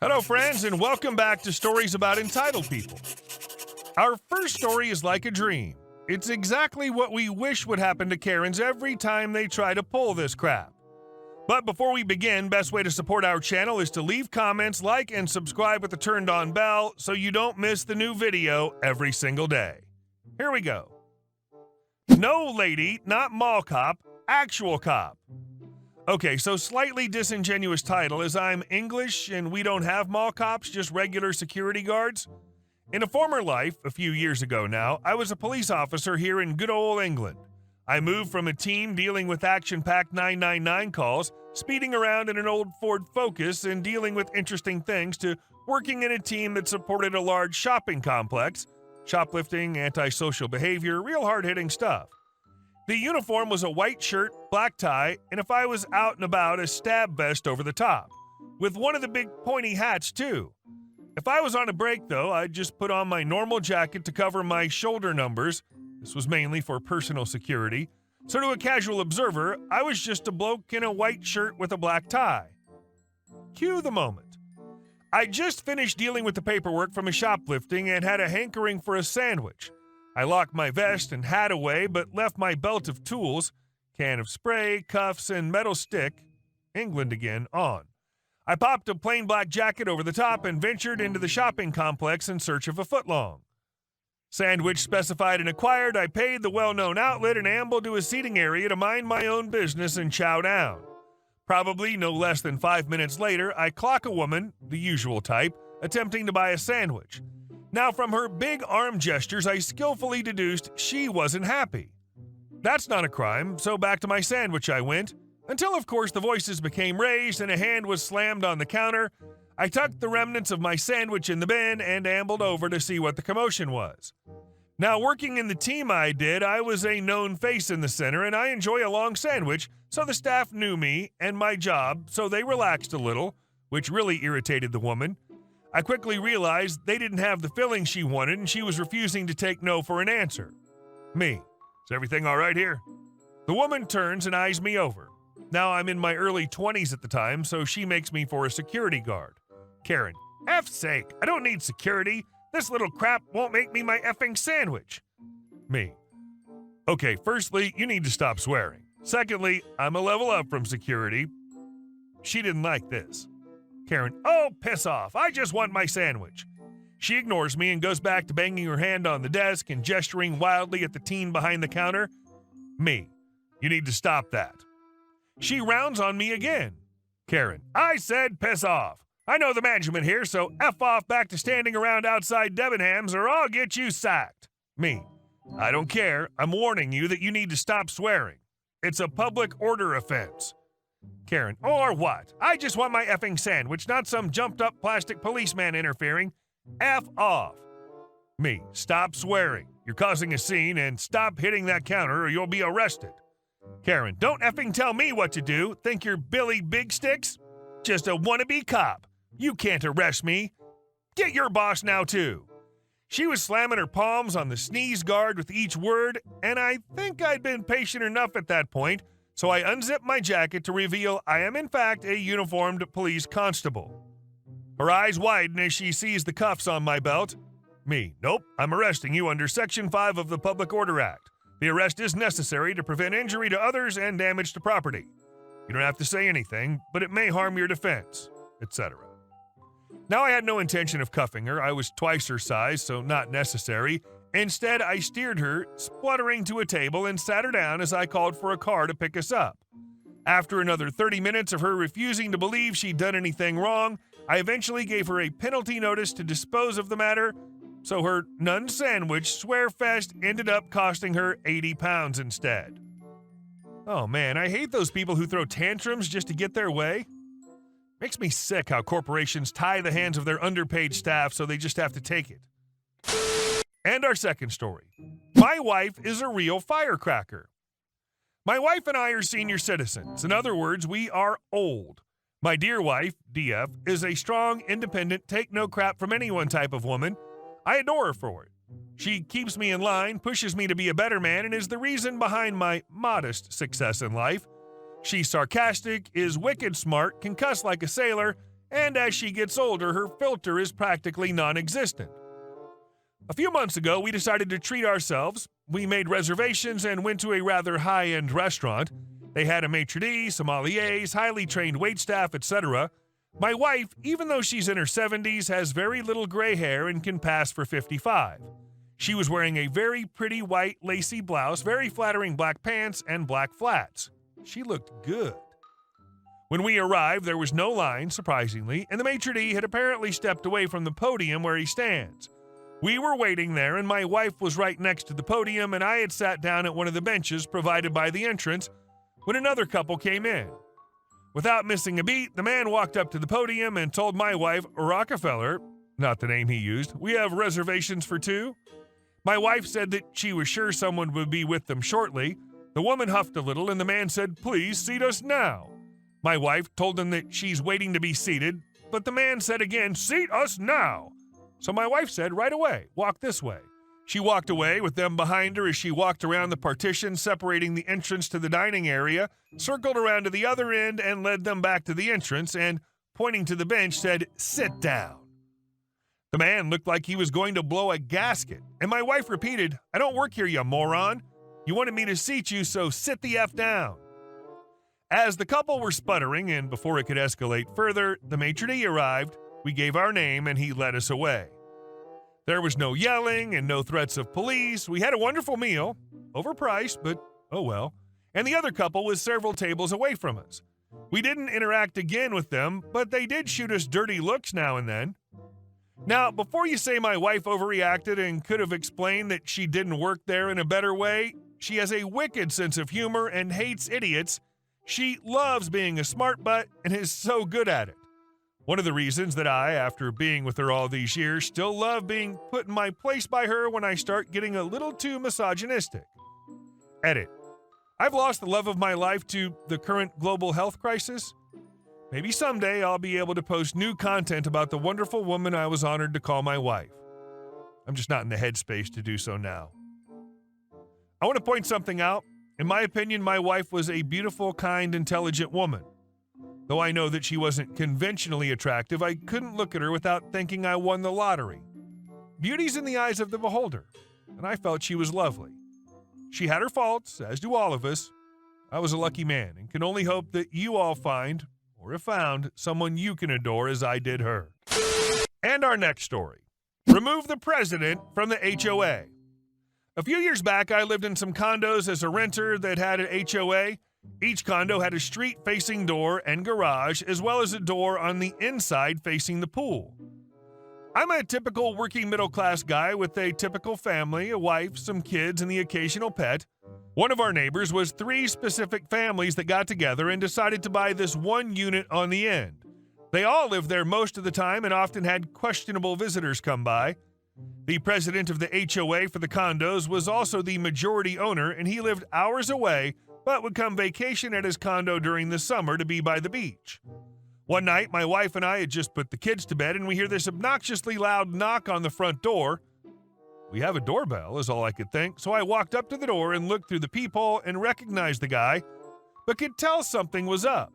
Hello, friends, and welcome back to Stories About Entitled People. Our first story is like a dream. It's exactly what we wish would happen to Karens every time they try to pull this crap. But before we begin, best way to support our channel is to leave comments, like, and subscribe with the turned-on bell so you don't miss the new video every single day. Here we go. No, lady, not mall cop, actual cop. Okay, so slightly disingenuous title as I'm English and we don't have mall cops, just regular security guards. In a former life, a few years ago now, I was a police officer here in good old England. I moved from a team dealing with action-packed 999 calls, speeding around in an old Ford Focus and dealing with interesting things, to working in a team that supported a large shopping complex, shoplifting, antisocial behavior, real hard-hitting stuff. The uniform was a white shirt, black tie, and if I was out and about, a stab vest over the top, with one of the big pointy hats too. If I was on a break though, I'd just put on my normal jacket to cover my shoulder numbers. This was mainly for personal security. So to a casual observer, I was just a bloke in a white shirt with a black tie. Cue the moment. I just finished dealing with the paperwork from a shoplifting and had a hankering for a sandwich. I locked my vest and hat away, but left my belt of tools, can of spray, cuffs, and metal stick, England again, on. I popped a plain black jacket over the top and ventured into the shopping complex in search of a footlong. Sandwich specified and acquired, I paid the well-known outlet and ambled to a seating area to mind my own business and chow down. Probably no less than 5 minutes later, I clock a woman, the usual type, attempting to buy a sandwich. Now, from her big arm gestures, I skillfully deduced she wasn't happy. That's not a crime, so back to my sandwich I went, until of course the voices became raised and a hand was slammed on the counter. I tucked the remnants of my sandwich in the bin and ambled over to see what the commotion was. Now, working in the team I did, I was a known face in the center and I enjoy a long sandwich, so the staff knew me and my job, so they relaxed a little, which really irritated the woman. I quickly realized they didn't have the filling she wanted and she was refusing to take no for an answer. Me. Is everything all right here? The woman turns and eyes me over. Now, I'm in my early 20s at the time, so she makes me for a security guard. Karen, F's sake, I don't need security. This little crap won't make me my effing sandwich. Me. Okay, firstly, you need to stop swearing. Secondly, I'm a level up from security. She didn't like this. Karen, oh, piss off. I just want my sandwich. She ignores me and goes back to banging her hand on the desk and gesturing wildly at the teen behind the counter. Me. You need to stop that. She rounds on me again. Karen, I said piss off. I know the management here, so F off back to standing around outside Debenhams or I'll get you sacked. Me. I don't care. I'm warning you that you need to stop swearing. It's a public order offense. Karen, or what? I just want my effing sandwich, not some jumped-up plastic policeman interfering. F off. Me. Stop swearing. You're causing a scene, and stop hitting that counter or you'll be arrested. Karen, don't effing tell me what to do. Think you're Billy Big Sticks? Just a wannabe cop. You can't arrest me. Get your boss now, too. She was slamming her palms on the sneeze guard with each word, and I think I'd been patient enough at that point, so I unzipped my jacket to reveal I am in fact a uniformed police constable. Her eyes widen as she sees the cuffs on my belt. Me, nope, I'm arresting you under Section 5 of the Public Order Act. The arrest is necessary to prevent injury to others and damage to property. You don't have to say anything, but it may harm your defense, etc. Now, I had no intention of cuffing her. I was twice her size, so not necessary. Instead, I steered her, spluttering to a table, and sat her down as I called for a car to pick us up. After another 30 minutes of her refusing to believe she'd done anything wrong, I eventually gave her a penalty notice to dispose of the matter, so her non-sandwich swear-fest ended up costing her 80 pounds instead. Oh man, I hate those people who throw tantrums just to get their way. Makes me sick how corporations tie the hands of their underpaid staff so they just have to take it. And our second story. My wife is a real firecracker. My wife and I are senior citizens. In other words, we are old. My dear wife, DF, is a strong, independent, take no crap from anyone type of woman. I adore her for it. She keeps me in line, pushes me to be a better man, and is the reason behind my modest success in life. She's sarcastic, is wicked smart, can cuss like a sailor, and as she gets older, her filter is practically non-existent. A few months ago, we decided to treat ourselves. We made reservations and went to a rather high-end restaurant. They had a maitre d', sommeliers, highly trained waitstaff, etc. My wife, even though she's in her 70s, has very little gray hair and can pass for 55. She was wearing a very pretty white lacy blouse, very flattering black pants, and black flats. She looked good. When we arrived, there was no line, surprisingly, and the maitre d' had apparently stepped away from the podium where he stands. We were waiting there, and my wife was right next to the podium, and I had sat down at one of the benches provided by the entrance when another couple came in. Without missing a beat, the man walked up to the podium and told my wife, Rockefeller, not the name he used, "We have reservations for two." My wife said that she was sure someone would be with them shortly. The woman huffed a little, and the man said, "Please seat us now." My wife told him that she's waiting to be seated, but the man said again, "Seat us now." So my wife said, "Right away, walk this way." She walked away with them behind her as she walked around the partition separating the entrance to the dining area, circled around to the other end, and led them back to the entrance and, pointing to the bench, said, "Sit down." The man looked like he was going to blow a gasket, and my wife repeated, "I don't work here, you moron. You wanted me to seat you, so sit the F down." As the couple were sputtering, and before it could escalate further, the maitre d' arrived, we gave our name, and he led us away. There was no yelling and no threats of police. We had a wonderful meal, overpriced, but oh well, and the other couple was several tables away from us. We didn't interact again with them, but they did shoot us dirty looks now and then. Now, before you say my wife overreacted and could have explained that she didn't work there in a better way, she has a wicked sense of humor and hates idiots. She loves being a smart butt and is so good at it. One of the reasons that I, after being with her all these years, still love being put in my place by her when I start getting a little too misogynistic. Edit. I've lost the love of my life to the current global health crisis. Maybe someday I'll be able to post new content about the wonderful woman I was honored to call my wife. I'm just not in the headspace to do so now. I want to point something out. In my opinion, my wife was a beautiful, kind, intelligent woman. Though I know that she wasn't conventionally attractive, I couldn't look at her without thinking I won the lottery. Beauty's in the eyes of the beholder, and I felt she was lovely. She had her faults, as do all of us. I was a lucky man and can only hope that you all find, or have found, someone you can adore as I did her. And our next story. Remove the president from the HOA. A few years back, I lived in some condos as a renter that had an HOA. Each condo had a street-facing door and garage, as well as a door on the inside facing the pool. I'm a typical working middle-class guy with a typical family, a wife, some kids, and the occasional pet. One of our neighbors was 3 specific families that got together and decided to buy this one unit on the end. They all lived there most of the time and often had questionable visitors come by. The president of the HOA for the condos was also the majority owner, and he lived hours away but would come vacation at his condo during the summer to be by the beach. One night, my wife and I had just put the kids to bed, and we hear this obnoxiously loud knock on the front door. We have a doorbell, is all I could think, so I walked up to the door and looked through the peephole and recognized the guy, but could tell something was up.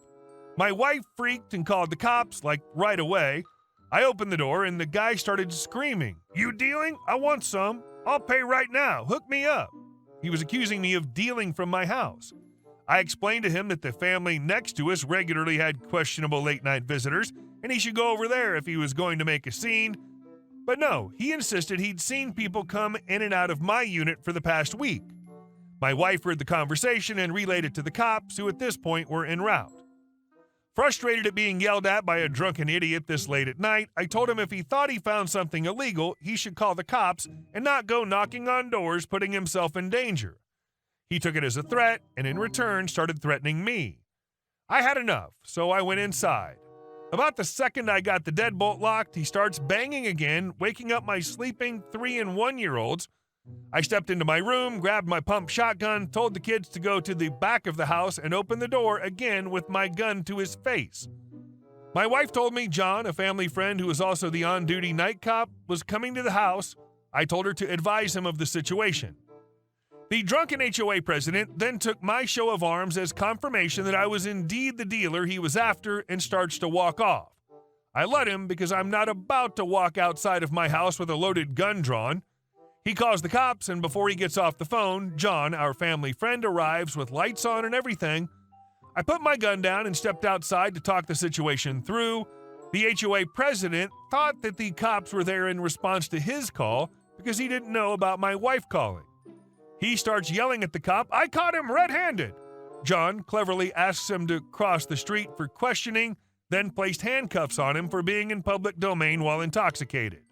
My wife freaked and called the cops, like right away. I opened the door, and the guy started screaming, "You dealing? I want some. I'll pay right now. Hook me up." He was accusing me of dealing from my house. I explained to him that the family next to us regularly had questionable late-night visitors, and he should go over there if he was going to make a scene. But no, he insisted he'd seen people come in and out of my unit for the past week. My wife heard the conversation and relayed it to the cops, who at this point were en route. Frustrated at being yelled at by a drunken idiot this late at night, I told him if he thought he found something illegal, he should call the cops and not go knocking on doors, putting himself in danger. He took it as a threat and in return started threatening me. I had enough, so I went inside. About the second I got the deadbolt locked, he starts banging again, waking up my sleeping 3- and 1-year-olds. I stepped into my room, grabbed my pump shotgun, told the kids to go to the back of the house, and opened the door again with my gun to his face. My wife told me John, a family friend who was also the on-duty night cop, was coming to the house. I told her to advise him of the situation. The drunken HOA president then took my show of arms as confirmation that I was indeed the dealer he was after and starts to walk off. I let him because I'm not about to walk outside of my house with a loaded gun drawn. He calls the cops, and before he gets off the phone, John, our family friend, arrives with lights on and everything. I put my gun down and stepped outside to talk the situation through. The HOA president thought that the cops were there in response to his call because he didn't know about my wife calling. He starts yelling at the cop, "I caught him red-handed." John cleverly asks him to cross the street for questioning, then placed handcuffs on him for being in public domain while intoxicated.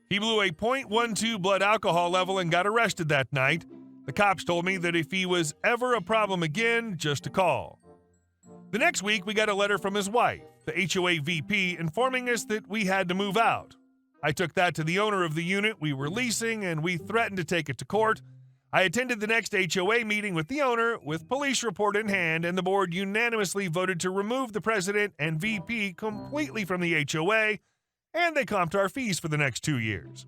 He blew a .12 blood alcohol level and got arrested that night. The cops told me that if he was ever a problem again, just to call. The next week, we got a letter from his wife, the HOA VP, informing us that we had to move out. I took that to the owner of the unit we were leasing, and we threatened to take it to court. I attended the next HOA meeting with the owner, with police report in hand, and the board unanimously voted to remove the president and VP completely from the HOA, and they comped our fees for the next 2 years.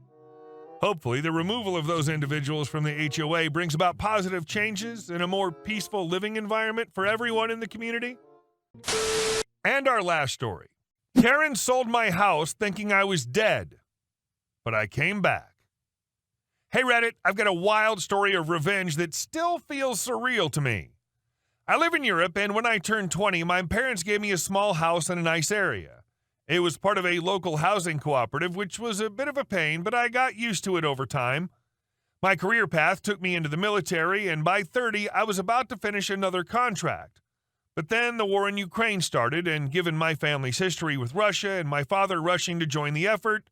Hopefully, the removal of those individuals from the HOA brings about positive changes and a more peaceful living environment for everyone in the community. And our last story. Karen sold my house thinking I was dead, but I came back. Hey Reddit, I've got a wild story of revenge that still feels surreal to me. I live in Europe, and when I turned 20, my parents gave me a small house in a nice area. It was part of a local housing cooperative, which was a bit of a pain, but I got used to it over time. My career path took me into the military, and by 30, I was about to finish another contract. But then the war in Ukraine started, and given my family's history with Russia and my father rushing to join the effort,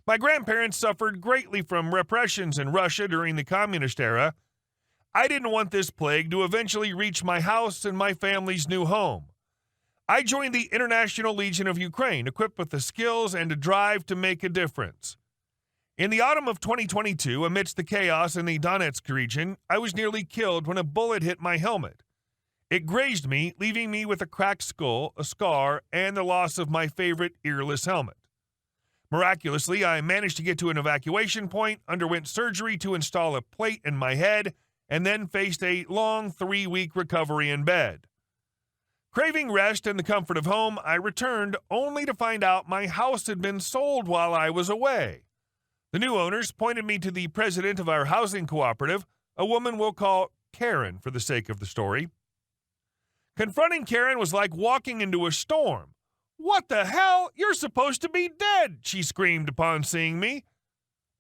my grandparents suffered greatly from repressions in Russia during the communist era. I didn't want this plague to eventually reach my house and my family's new home. I joined the International Legion of Ukraine, equipped with the skills and a drive to make a difference. In the autumn of 2022, amidst the chaos in the Donetsk region, I was nearly killed when a bullet hit my helmet. It grazed me, leaving me with a cracked skull, a scar, and the loss of my favorite earless helmet. Miraculously, I managed to get to an evacuation point, underwent surgery to install a plate in my head, and then faced a long 3-week recovery in bed. Craving rest and the comfort of home, I returned only to find out my house had been sold while I was away. The new owners pointed me to the president of our housing cooperative, a woman we'll call Karen for the sake of the story. Confronting Karen was like walking into a storm. "What the hell? You're supposed to be dead!" she screamed upon seeing me.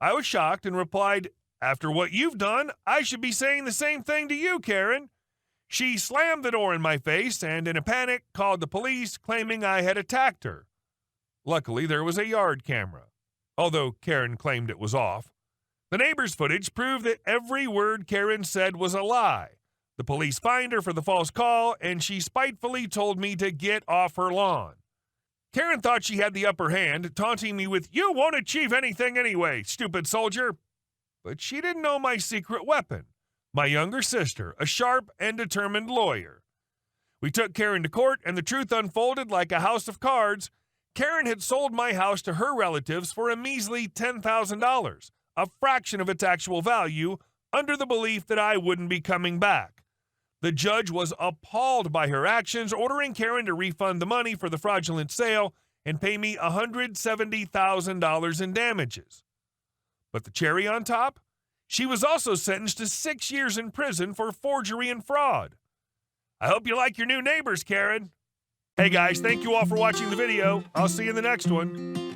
I was shocked and replied, "After what you've done, I should be saying the same thing to you, Karen." She slammed the door in my face and, in a panic, called the police, claiming I had attacked her. Luckily, there was a yard camera, although Karen claimed it was off. The neighbor's footage proved that every word Karen said was a lie. The police fined her for the false call, and she spitefully told me to get off her lawn. Karen thought she had the upper hand, taunting me with, "You won't achieve anything anyway, stupid soldier." But she didn't know my secret weapon, my younger sister, a sharp and determined lawyer. We took Karen to court, and the truth unfolded like a house of cards. Karen had sold my house to her relatives for a measly $10,000, a fraction of its actual value, under the belief that I wouldn't be coming back. The judge was appalled by her actions, ordering Karen to refund the money for the fraudulent sale and pay me $170,000 in damages. But the cherry on top? She was also sentenced to 6 years in prison for forgery and fraud. I hope you like your new neighbors, Karen. Hey guys, thank you all for watching the video. I'll see you in the next one.